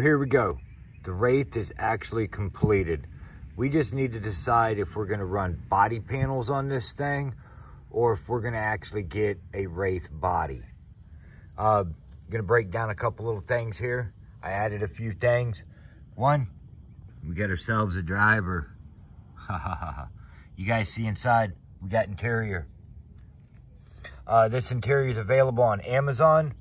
Well, here we go. The Wraith is actually completed. We just need to decide if we're gonna run body panels on this thing or if we're gonna actually get a Wraith body. Gonna break down a couple little things here. I added a few things. One, we got ourselves a driver. You guys see inside, we got interior. This interior is available on Amazon.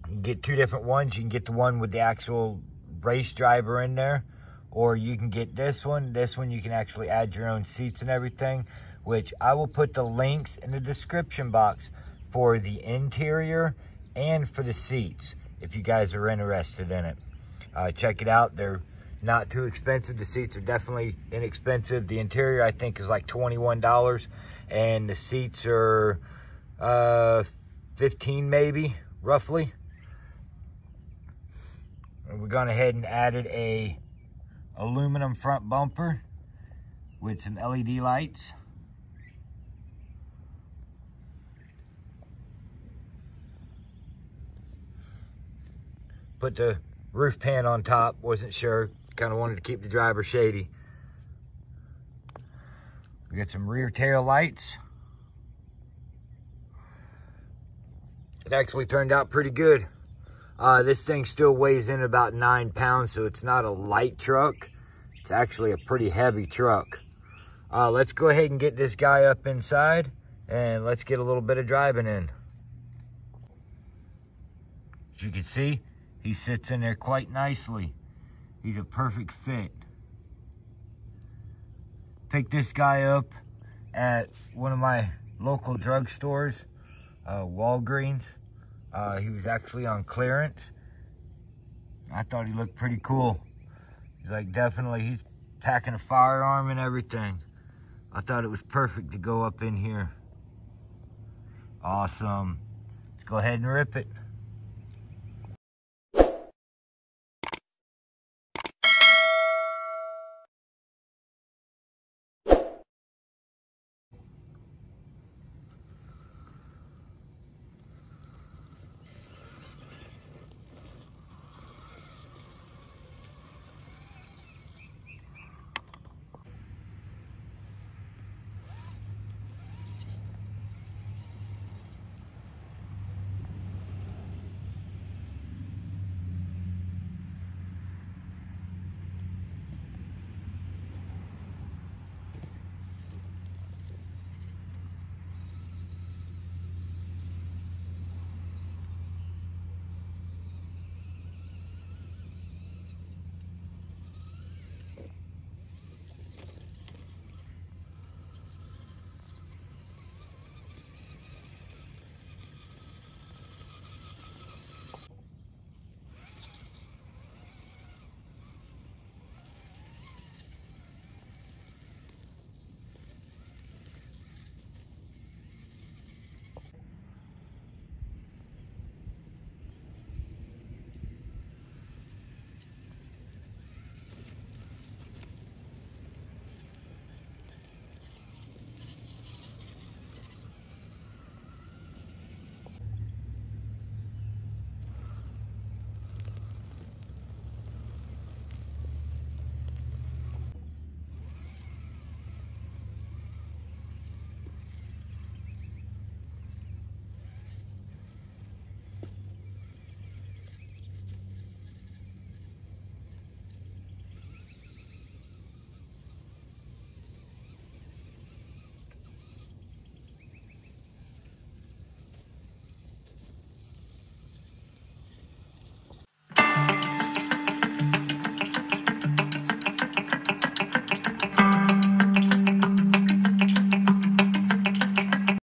You can get two different ones. You can get the one with the actual race driver in there, or you can get this one. This one you can actually add your own seats and everything, which I will put the links in the description box for the interior and for the seats if you guys are interested in it. Check it out. They're not too expensive. The seats are definitely inexpensive. The interior I think is like $21 and the seats are 15 maybe, roughly. And we're gone ahead and added a aluminum front bumper with some LED lights. Put the roof pan on top, wasn't sure. Kind of wanted to keep the driver shady. We got some rear tail lights. It actually turned out pretty good. This thing still weighs in about 9 pounds, so it's not a light truck. It's actually a pretty heavy truck. Let's go ahead and get this guy up inside and let's get a little bit of driving in. As you can see, he sits in there quite nicely. He's a perfect fit. Picked this guy up at one of my local drugstores, Walgreens. He was actually on clearance. I thought he looked pretty cool. He's like, definitely, he's packing a firearm and everything. I thought it was perfect to go up in here. Awesome. Let's go ahead and rip it.